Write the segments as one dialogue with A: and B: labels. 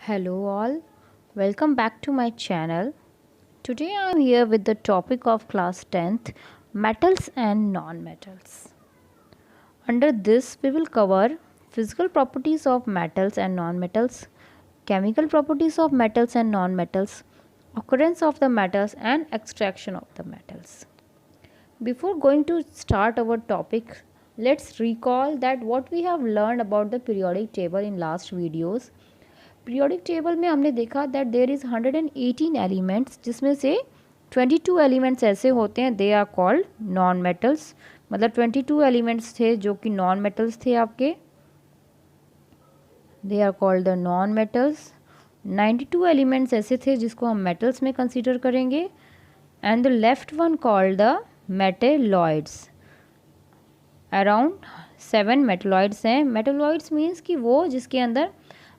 A: Hello all, welcome back to my channel. Today I am here with the topic of class 10th metals and non-metals. Under this we will cover physical properties of metals and non-metals, chemical properties of metals and non-metals, occurrence of the metals and extraction of the metals. Before going to start our topic, let's recall that what we have learned about the periodic table in last videos. Periodic table में हमने देखा that there is 118 elements जिसमें से 22 elements ऐसे होते हैं they are called non metals. मतलब 22 elements थे जो कि नॉन मेटल्स थे आपके, they are called the non metals. 92 elements ऐसे थे जिसको हम मेटल्स में कंसीडर करेंगे and the left one called the metalloids. Around 7 metalloids हैं। मेटेलॉइड्स मीन्स कि वो जिसके अंदर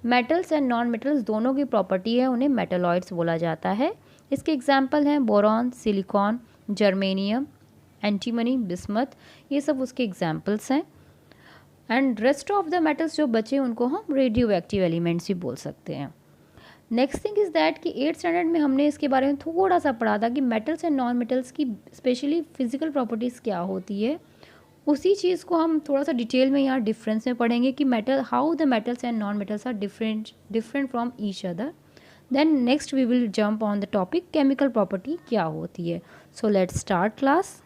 A: मेटल्स एंड नॉन मेटल्स दोनों की प्रॉपर्टी है, उन्हें मेटेलॉइड्स बोला जाता है। इसके एग्जांपल हैं boron, silicon, germanium, antimony, bismuth, ये सब उसके एग्जांपल्स हैं। And rest of the metals जो बचे उनको हम रेडियो एक्टिव एलिमेंट्स भी बोल सकते हैं। नेक्स्ट थिंग इज़ दैट कि 8th स्टैंडर्ड में हमने इसके बारे में थोड़ा सा पढ़ा था कि मेटल्स एंड नॉन मेटल्स की स्पेशली फिजिकल प्रॉपर्टीज़ क्या होती है। उसी चीज़ को हम थोड़ा सा डिटेल में यहाँ डिफरेंस में पढ़ेंगे कि metal how the metals and non metals are different from each other. Then next we will jump on the topic chemical property क्या होती है। So let's start class.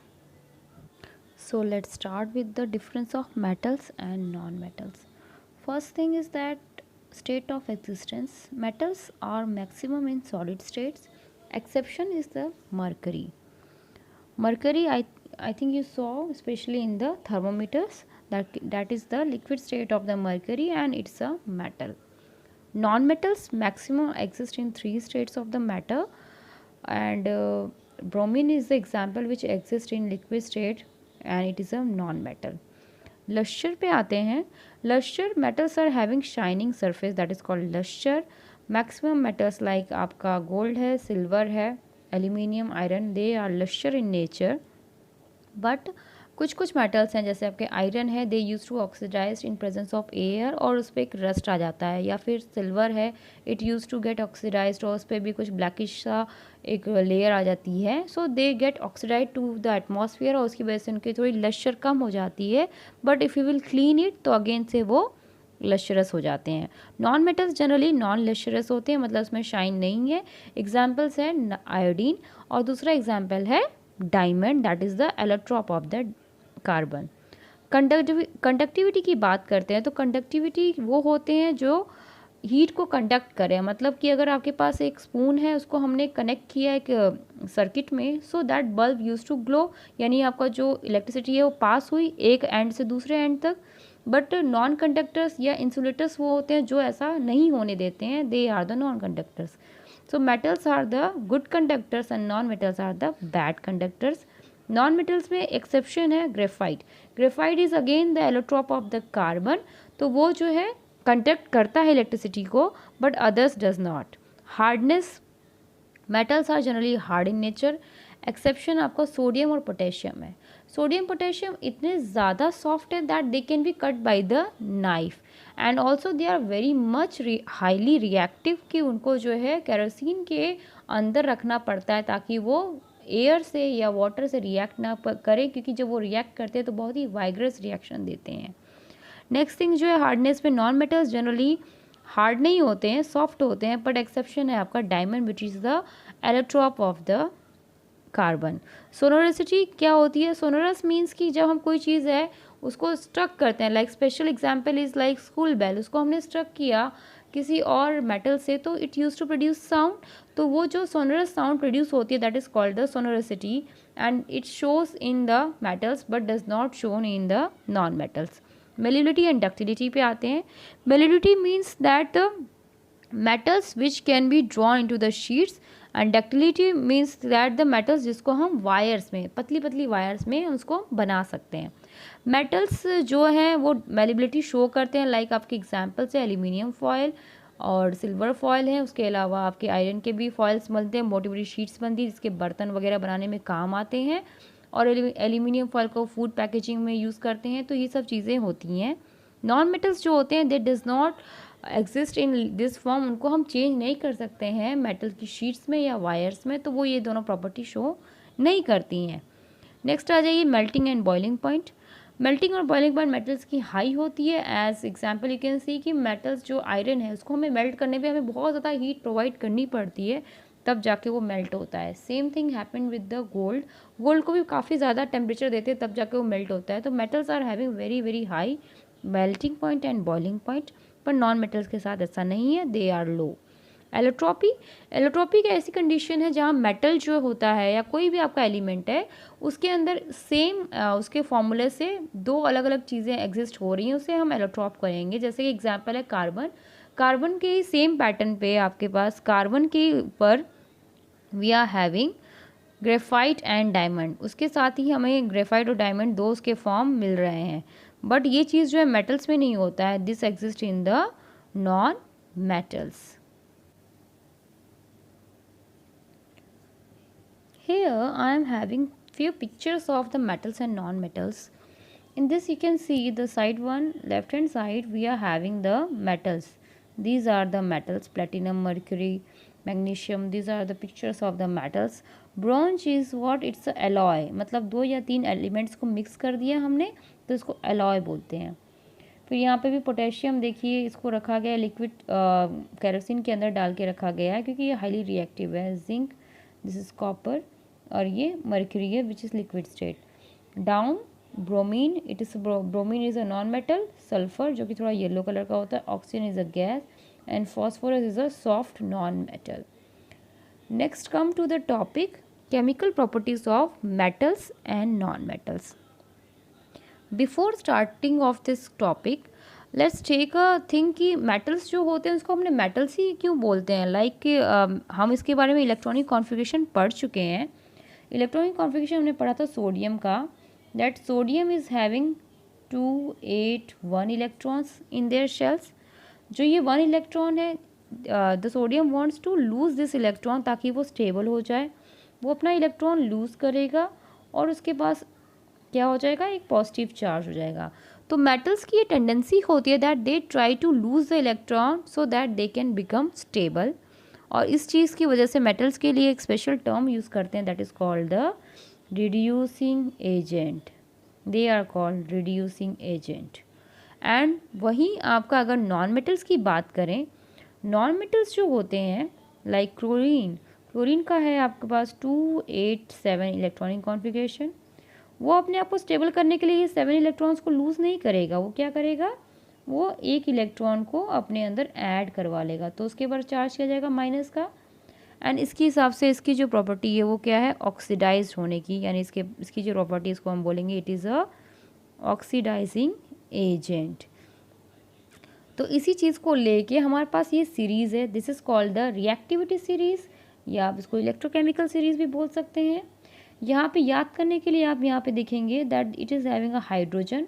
A: So let's start with the difference of metals and non-metals. First thing is that state of existence. Metals are maximum in solid states. Exception is the mercury. Mercury, I think you saw especially in the thermometers that is the liquid state of the mercury and it's a metal. Non-metals maximum exist in 3 states of the matter and bromine is the example which exists in liquid state and it is a non-metal. Lustre पे आते हैं। Lustre metals are having shining surface that is called lustre. Maximum metals like आपका gold है, silver है, aluminium, iron, they are lustre in nature. But कुछ metals हैं जैसे आपके आयरन है, they use to oxidize in presence of air और उस पर एक रस्ट आ जाता है। या फिर सिल्वर है, it use to get oxidise और उस पर भी कुछ ब्लैकिश सा एक लेयर आ जाती है। So they get oxidize to the atmosphere और उसकी वजह से उनकी थोड़ी लश्चर कम हो जाती है। But if you will clean it तो अगेन से वो लश्चरस हो जाते हैं। Non metals generally non lustrous होते हैं, मतलब उसमें शाइन नहीं है। एग्जाम्पल्स है आयोडीन और दूसरा एग्जाम्पल है diamond that is the allotrope of the carbon. Conductivity की बात करते हैं तो कंडक्टिविटी वो होते हैं जो हीट को कंडक्ट करें। मतलब कि अगर आपके पास एक स्पून है उसको हमने कनेक्ट किया एक सर्किट में, so that bulb use to glow, यानी आपका जो इलेक्ट्रिसिटी है वो पास हुई एक एंड से दूसरे एंड तक। बट नॉन कंडक्टर्स या इंसुलेटर्स वो होते हैं जो ऐसा नहीं होने देते हैं, they are the non conductors. So metals are the good conductors and non metals are the bad conductors. Non metals में एक्सेप्शन है graphite. Graphite is again the allotrope of the carbon, तो वो जो है कंडक्ट करता है electricity को but others does not. Hardness, metals are generally hard in nature. Exception आपका सोडियम और पोटेशियम है। सोडियम पोटेशियम इतने ज़्यादा सॉफ्ट है that they can be cut by the knife and also they are very much highly reactive कि उनको जो है केरोसिन के अंदर रखना पड़ता है ताकि वो एयर से या वाटर से रिएक्ट ना करें, क्योंकि जब वो रिएक्ट करते हैं तो बहुत ही वाइग्रस रिएक्शन देते हैं। नेक्स्ट थिंग जो है हार्डनेस में, नॉन मेटल्स जनरली हार्ड नहीं होते हैं, सॉफ्ट होते हैं, बट एक्सेप्शन है आपका diamond which is the allotrope of the carbon. Sonority क्या होती है? सोनोरस मीन्स कि जब हम कोई चीज़ है उसको स्ट्रक करते हैं, like special example is like school bell, उसको हमने स्ट्रक किया किसी और मेटल से तो it use to produce sound, तो वो जो सोनोरस साउंड प्रोड्यूस होती है that is called the sonority and it shows in the metals but does not shown in the non metals. Malleability and ductility पे आते हैं। Malleability means that the metals which can be drawn into the sheets and ductility means that the metals जिसको हम wires में, पतली पतली wires में उसको बना सकते हैं। मेटल्स जो हैं वो मेलिबिलिटी शो करते हैं, लाइक आपके एग्जांपल्स है एल्यूमिनियम फॉयल और सिल्वर फॉयल है। उसके अलावा आपके आयरन के भी फॉयल्स बनते हैं, मोटी मोटी शीट्स बनती है जिसके बर्तन वगैरह बनाने में काम आते हैं और एल्यूमिनियम फॉयल को फूड पैकेजिंग में यूज़ करते हैं, तो ये सब चीज़ें होती हैं। नॉन मेटल्स जो होते हैं दे does not exist in this form, उनको हम चेंज नहीं कर सकते हैं मेटल की शीट्स में या वायर्स में, तो वो ये दोनों प्रॉपर्टी शो नहीं करती हैं। नेक्स्ट आ जाइए melting and boiling point. Melting और बॉइलिंग पॉइंट मेटल्स की हाई होती है। As example you can see कि मेटल्स जो आयरन है उसको हमें मेल्ट करने पे हमें बहुत ज़्यादा हीट प्रोवाइड करनी पड़ती है, तब जाके वो मेल्ट होता है। Same thing happen with the gold. Gold को भी काफ़ी ज़्यादा टेम्परेचर देते हैं तब जाके वो मेल्ट होता है। तो metals are having very very high melting point and boiling point, पर नॉन मेटल्स के साथ ऐसा नहीं है, they are low. Allotropy, allotropy एक ऐसी कंडीशन है जहाँ मेटल जो होता है या कोई भी आपका एलिमेंट है उसके अंदर सेम उसके फॉर्मूले से दो अलग अलग चीज़ें एग्जिस्ट हो रही हैं, उसे हम एलोट्रॉप करेंगे। जैसे कि एग्जांपल है कार्बन। कार्बन के सेम पैटर्न पे आपके पास कार्बन के ऊपर we are having graphite and diamond, उसके साथ ही हमें ग्रेफाइट और डायमंड दो उसके फॉर्म मिल रहे हैं, बट ये चीज़ जो है मेटल्स में नहीं होता है। This exist in the non metals. Here I am having few pictures of the metals and non-metals. In this you can see the side one, left hand side we are having the metals. These are the metals, platinum, mercury, magnesium. These are the pictures of the metals. Bronze is what? It's a alloy, मतलब दो या तीन elements को mix कर दिया हमने तो इसको alloy बोलते हैं। फिर यहाँ पे भी पोटेशियम देखिए, इसको रखा गया लिक्विड केरोसिन के अंदर डाल के रखा गया है क्योंकि ये हाईली रिएक्टिव है। जिंक, दिस इज कॉपर, और ये मर्क्यूरी है which is liquid state. Down bromine, it is bromine is a non metal. Sulphur जो कि थोड़ा येलो कलर का होता है। Oxygen is a gas and phosphorus is a soft non metal. Next come to the topic chemical properties of metals and non metals. Before starting of this topic let's take a thing कि metals जो होते हैं उसको हमने metals ही क्यों बोलते हैं। Like हम इसके बारे में इलेक्ट्रॉनिक कॉन्फ़िगरेशन पढ़ चुके हैं। इलेक्ट्रॉनिक कॉन्फ़िगरेशन हमने पढ़ा था सोडियम का, that sodium is having 2, 8, 1 electrons in their shells. जो ये 1 इलेक्ट्रॉन है, the sodium wants to lose this electron ताकि वो स्टेबल हो जाए। वो अपना इलेक्ट्रॉन लूज़ करेगा और उसके पास क्या हो जाएगा, एक पॉजिटिव चार्ज हो जाएगा। तो मेटल्स की ये टेंडेंसी होती है that they try to lose the electron so that they can become stable, और इस चीज़ की वजह से मेटल्स के लिए एक स्पेशल टर्म यूज़ करते हैं that is called the reducing agent. They are called reducing agent. And वहीं आपका अगर नॉन मेटल्स की बात करें, नॉन मेटल्स जो होते हैं लाइक क्लोरीन, क्लोरीन का है आपके पास 2, 8, 7 इलेक्ट्रॉनिक कॉन्फ़िगरेशन। वो अपने आप को स्टेबल करने के लिए ये 7 इलेक्ट्रॉन्स को लूज़ नहीं करेगा। वो क्या करेगा, वो एक इलेक्ट्रॉन को अपने अंदर ऐड करवा लेगा तो उसके ऊपर चार्ज किया जाएगा माइनस का। एंड इसके हिसाब से इसकी जो प्रॉपर्टी है वो क्या है, ऑक्सीडाइज होने की, यानी इसकी जो प्रॉपर्टी इसको हम बोलेंगे it is a oxidising agent. तो इसी चीज़ को लेके हमारे पास ये सीरीज़ है, this is called the reactivity series, या आप इसको इलेक्ट्रोकेमिकल सीरीज़ भी बोल सकते हैं। यहाँ पे याद करने के लिए आप यहाँ पे देखेंगे that it is having a hydrogen.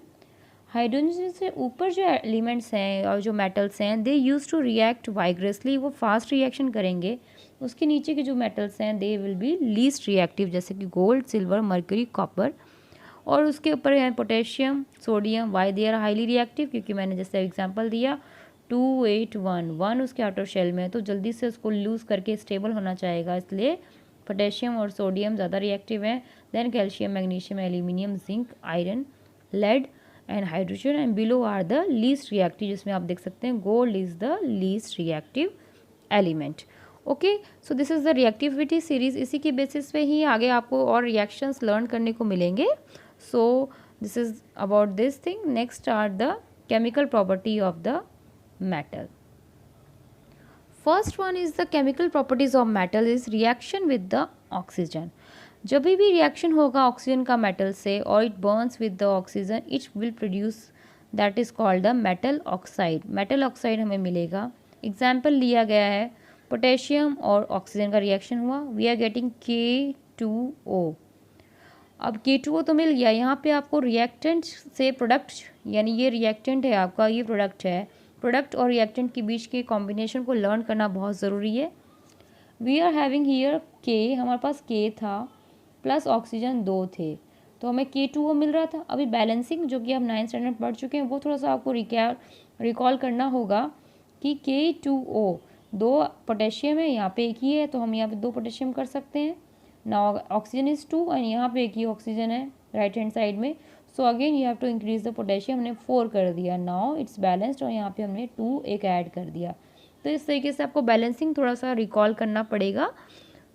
A: Hydrogen से ऊपर जो एलिमेंट्स हैं और जो मेटल्स हैं दे यूज़ टू रिएक्ट वाइग्रेसली, वो फास्ट रिएक्शन करेंगे। उसके नीचे के जो मेटल्स हैं they will be least reactive, जैसे कि गोल्ड, सिल्वर, मर्क्यूरी, कॉपर। और उसके ऊपर है potassium, sodium. Why they are highly reactive, क्योंकि मैंने जैसे एग्जांपल दिया 2, 8, 1 उसके आउटर शेल में है तो जल्दी से उसको लूज़ करके स्टेबल होना चाहेगा, इसलिए पोटेशियम और सोडियम ज़्यादा रिएक्टिव हैं। Then calcium, magnesium, aluminium, zinc, iron, lead and hydrogen, and below are the least reactive, जिसमें आप देख सकते हैं gold is the least reactive element. Okay, so this is the reactivity series. इसी के बेसिस पे ही आगे आपको और रिएक्शंस लर्न करने को मिलेंगे। So this is about this thing. Next are the chemical property of the metal. First one is the chemical properties of metal is reaction with the oxygen. जब भी रिएक्शन होगा ऑक्सीजन का metal से और it burns with the oxygen, it will produce that is called the metal oxide. Metal oxide हमें मिलेगा। Example लिया गया है पोटेशियम और ऑक्सीजन का रिएक्शन हुआ, वी आर गेटिंग K2O। अब K2O तो मिल गया, यहाँ पे आपको रिएक्टेंट से प्रोडक्ट, यानी ये रिएक्टेंट है आपका, ये प्रोडक्ट है, प्रोडक्ट और रिएक्टेंट के बीच के कॉम्बिनेशन को लर्न करना बहुत ज़रूरी है। We are having here K, हमारे पास K था प्लस ऑक्सीजन 2 थे तो हमें K2O मिल रहा था। अभी बैलेंसिंग जो कि आप 9th स्टैंडर्ड पढ़ चुके हैं वो थोड़ा सा आपको रिकॉल करना होगा कि K2O 2 पोटेशियम है, यहाँ पे एक ही है तो हम यहाँ पे 2 पोटेशियम कर सकते हैं। नाउ ऑक्सीजन इज 2 एंड यहाँ पे एक ही ऑक्सीजन है राइट हैंड साइड में, so again you have to increase the potassium, हमने 4 कर दिया, नाउ इट्स बैलेंस्ड और यहाँ पे हमने 2 एक ऐड कर दिया। तो इस तरीके से आपको बैलेंसिंग थोड़ा सा रिकॉल करना पड़ेगा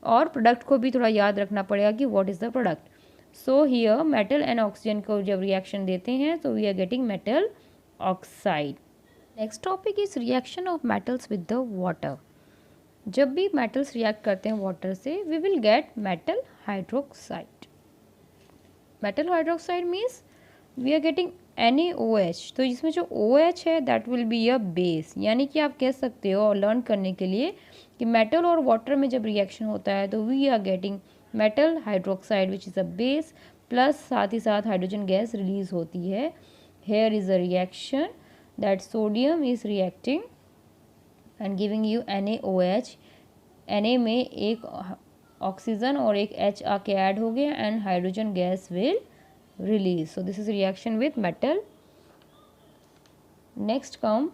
A: और प्रोडक्ट को भी थोड़ा याद रखना पड़ेगा कि what is the product. So here metal and oxygen को जब रिएक्शन देते हैं तो we are getting metal oxide. Next topic is reaction of metals with the water. जब भी मेटल्स रिएक्ट करते हैं वाटर से we will get metal hydroxide. Metal hydroxide means we are getting NaOH। तो इसमें जो OH है that will be a base, यानी कि आप कह सकते हो और लर्न करने के लिए कि मेटल और वाटर में जब रिएक्शन होता है तो we are getting metal hydroxide which is a base, plus साथ ही साथ हाइड्रोजन गैस रिलीज होती है। Here is a reaction that sodium is reacting and giving you NaOH। Na में एक ऑक्सीजन और एक H आके ऐड हो गया and hydrogen gas will release. So this is reaction with metal. Next come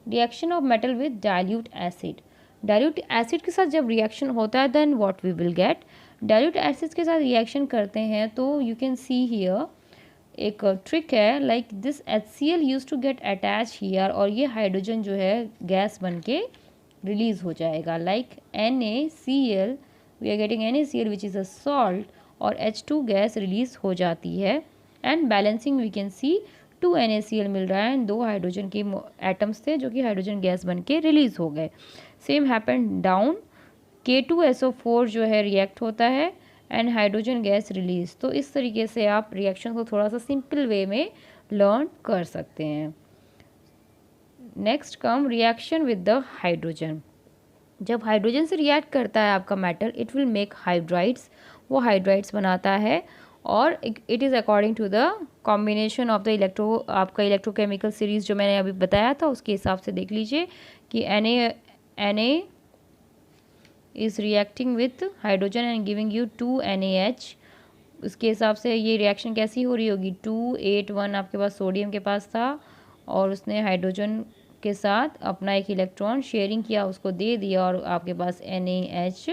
A: reaction of metal with dilute acid. Dilute acid के साथ जब reaction होता है then what we will get? Dilute acid के साथ reaction करते हैं तो you can see here एक trick है, like this HCl used to get attached here और ये हाइड्रोजन जो है गैस बन के रिलीज हो जाएगा, like NaCl we are getting NaCl which is a salt और H2 गैस रिलीज हो जाती है and balancing we can see 2 NaCl मिल रहा है एंड 2 हाइड्रोजन के एटम्स थे जो कि हाइड्रोजन गैस बन के रिलीज हो गए। सेम हैपन डाउन, K2SO4 जो है रिएक्ट होता है एंड हाइड्रोजन गैस रिलीज। तो इस तरीके से आप रिएक्शन को थोड़ा सा सिंपल वे में लर्न कर सकते हैं। Next come reaction with the hydrogen. जब हाइड्रोजन से रिएक्ट करता है आपका metal it will make hydrides, वो हाइड्राइड्स बनाता है और it is according to the combination of the आपका इलेक्ट्रोकेमिकल सीरीज जो मैंने अभी बताया था उसके हिसाब से देख लीजिए कि Na is reacting with hydrogen and giving you 2 NaH। उसके हिसाब से ये रिएक्शन कैसी हो रही होगी, 281 आपके पास सोडियम के पास था और उसने हाइड्रोजन के साथ अपना एक इलेक्ट्रॉन शेयरिंग किया, उसको दे दिया और आपके पास NaH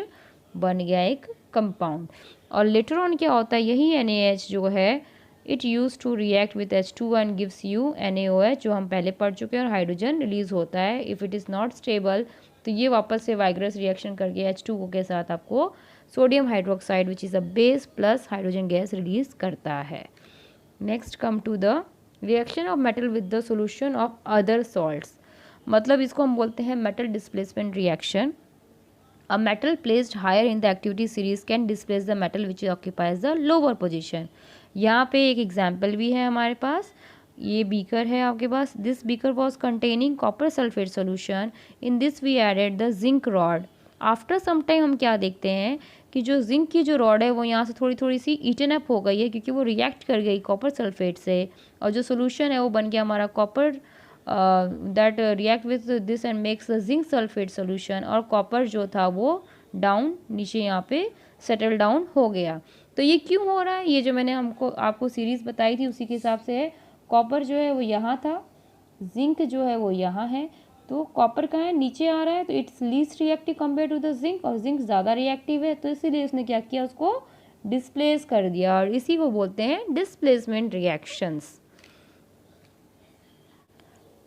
A: बन गया एक कंपाउंड। और लेटर ऑन क्या होता है, यही NaH जो है it use to react with H2 and gives you NaOH जो हम पहले पढ़ चुके हैं और हाइड्रोजन रिलीज होता है। If it is not stable तो ये वापस से वाइग्रस रिएक्शन करके H2O के साथ आपको sodium hydroxide which is a base plus hydrogen gas release करता है। Next come to the reaction of metal with the solution of other salts. मतलब इसको हम बोलते हैं metal displacement reaction. A metal placed higher in the activity series can displace the metal which occupies the lower position. यहाँ पे एक example भी है हमारे पास, ये बीकर है आपके पास। This beaker was containing copper sulphate solution, in this we added the zinc rod. After some time हम क्या देखते हैं कि जो जिंक की जो रॉड है वो यहाँ से थोड़ी थोड़ी सी ईटन अप हो गई है क्योंकि वो रिएक्ट कर गई कॉपर सल्फेट से और जो सोल्यूशन है वो बन गया हमारा copper that react with this and makes the zinc sulfate solution और कॉपर जो था वो डाउन नीचे यहाँ पे सेटल डाउन हो गया। तो ये क्यों हो रहा है, ये जो मैंने आपको सीरीज़ बताई थी उसी के हिसाब से है। कॉपर जो है वो यहाँ था, जिंक जो है वो यहाँ है, तो कॉपर कहाँ है, नीचे आ रहा है, तो it's least reactive compare to the zinc और जिंक ज़्यादा रिएक्टिव है तो इसीलिए उसने क्या किया, उसको डिस्प्लेस कर दिया और इसी को बोलते हैं displacement reactions.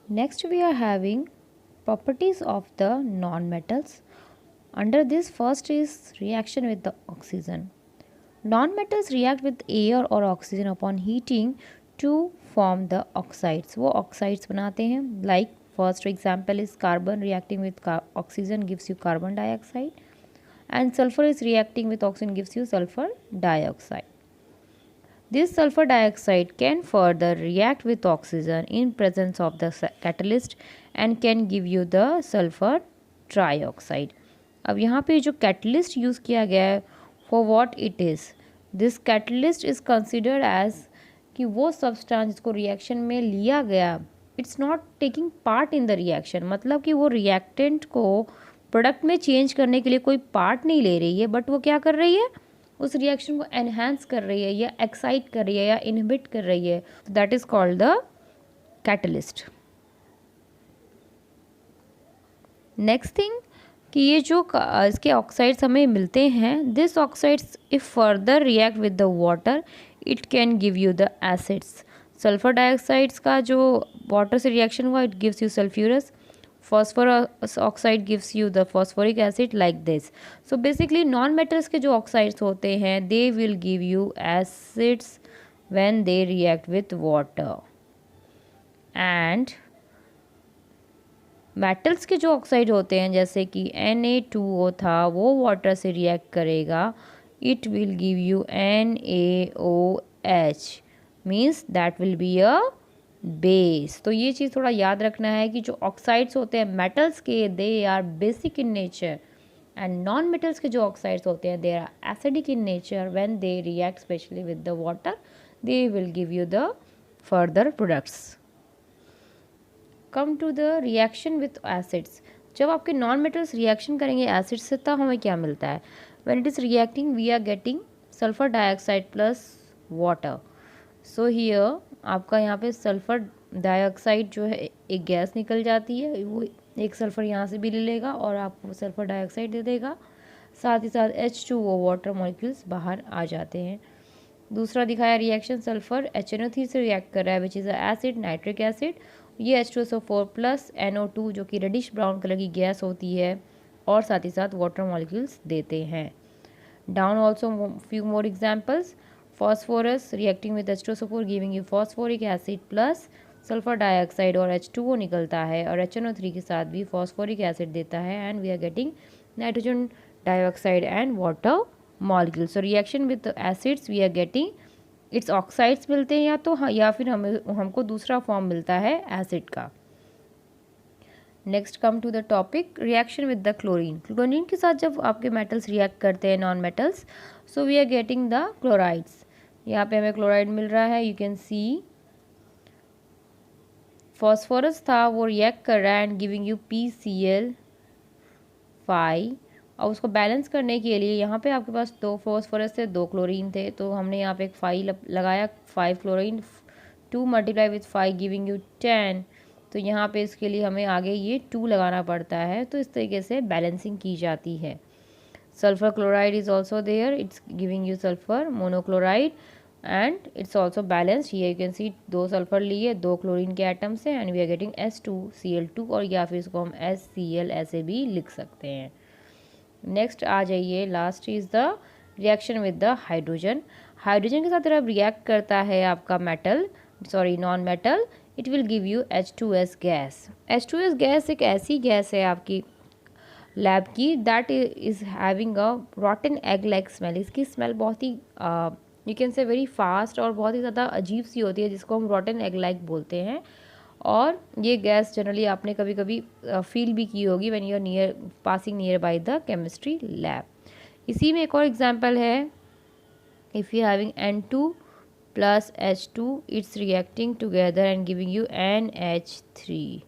A: Next we are having properties of the non-metals. Under this first is reaction with the oxygen. Non-metals react with air or oxygen upon heating to form the oxides. वो oxides बनाते हैं, like first example is carbon reacting with oxygen gives you carbon dioxide and sulfur is reacting with oxygen gives you sulfur dioxide. This sulfur dioxide can further react with oxygen in presence of the catalyst and can give you the sulfur trioxide. अब यहाँ पे जो catalyst use किया गया है for what it is, this catalyst is considered as कि वो substance जिसको reaction में लिया गया it's not taking part in the reaction, मतलब कि वो reactant को product में change करने के लिए कोई part नहीं ले रही है but वो क्या कर रही है, उस रिएक्शन को एनहांस कर रही है या एक्साइट कर रही है या इनहिबिट कर रही है, that is called the catalyst. Next thing कि ये जो इसके ऑक्साइड्स हमें मिलते हैं, this oxides if further react with the water it can give you the acids. Sulphur dioxides का जो वाटर से रिएक्शन हुआ it gives you sulphurous, phosphorus oxide gives you the phosphoric acid like this. So basically non metals के जो oxides होते हैं they will give you acids when they react with water, and metals के जो oxide होते हैं जैसे कि Na2O था वो वाटर से रिएक्ट करेगा, it will give you NaOH, means that will be a base. तो ये चीज़ थोड़ा याद रखना है कि जो ऑक्साइड्स होते हैं मेटल्स के they are basic in nature, and non metals के जो ऑक्साइड्स होते हैं they are acidic in nature, when they react specially with the water they will give you the further products. Come to the reaction with acids. जब आपके non metals reaction करेंगे acid से तब हमें क्या मिलता है, when it is reacting we are getting sulphur dioxide plus water. So here आपका यहाँ पे सल्फर डाइऑक्साइड जो है एक गैस निकल जाती है, वो एक सल्फर यहाँ से भी ले लेगा और आपको सल्फर डाइऑक्साइड दे देगा, साथ ही साथ H2O वाटर मॉलिक्यूल्स बाहर आ जाते हैं। दूसरा दिखाया रिएक्शन सल्फर HNO3 से रिएक्ट कर रहा है which is acid nitric acid, ये H2SO4 प्लस NO2 जो कि रेडिश ब्राउन कलर की गैस होती है और साथ ही साथ वाटर मॉलिक्यूल्स देते हैं। Down also few more examples, phosphorus reacting with H2SO4 giving you phosphoric acid plus sulphur dioxide और H2O निकलता है और HNO3 के साथ भी फॉस्फोरिक एसिड देता है and we are getting nitrogen dioxide and water molecule. So reaction with acids we are getting its oxides मिलते हैं या फिर हमको दूसरा फॉर्म मिलता है एसिड का। Next come to the topic reaction with the chlorine. Chlorine के साथ जब आपके मेटल्स रिएक्ट करते हैं non metals, so we are getting the chlorides. यहाँ पे हमें क्लोराइड मिल रहा है, यू कैन सी फॉस्फोरस था वो रिएक्ट कर रहा है एंड गिविंग यू PCl5, और उसको बैलेंस करने के लिए यहाँ पे आपके पास 2 फॉस्फोरस थे 2 क्लोरीन थे, तो हमने यहाँ पे एक 5 लगाया, 5 chlorine 2 multiply with 5 giving you 10, तो यहाँ पे इसके लिए हमें आगे ये 2 लगाना पड़ता है। तो इस तरीके से बैलेंसिंग की जाती है। Sulphur chloride is also there, it's giving you sulphur monochloride and it's also balanced. ये यू कैन सी 2 सल्फर लिए 2 क्लोरीन के एटम से and we are getting S2Cl2, और या फिर इसको हम HCl ऐसे भी लिख सकते हैं। नेक्स्ट आ जाइए, last is the reaction with the hydrogen. Hydrogen के साथ जब रिएक्ट करता है आपका metal non metal, it will give you H2S gas. H2S gas एक ऐसी गैस है आपकी लैब की that is having a rotten egg like smell. इसकी स्मेल बहुत ही you can say very fast और बहुत ही ज़्यादा अजीब सी होती है, जिसको हम रॉटन एग लाइक बोलते हैं। और ये गैस जनरली आपने कभी कभी फील भी की होगी when you are passing near by the chemistry lab. इसी में एक और एग्जांपल है, if you having N2 plus H2 it's reacting together and giving you NH3।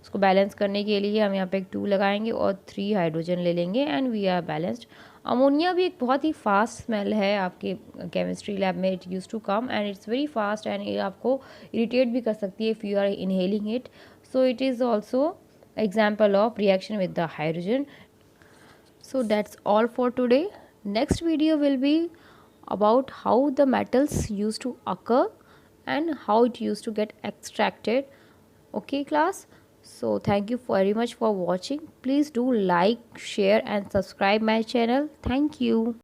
A: उसको बैलेंस करने के लिए हम यहाँ पे एक 2 लगाएंगे और 3 हाइड्रोजन ले लेंगे and we are balanced. Ammonia भी एक बहुत ही फास्ट स्मेल है आपके केमिस्ट्री लैब में, it use to come and it's very fast and ये आपको इरिटेट भी कर सकती है if you are inhaling it. So it is also example of reaction with the hydrogen. So that's all for today. Next video will be about how the metals used to occur and how it used to get extracted. Okay class, so thank you very much for watching. Please do like, share and subscribe my channel. Thank you.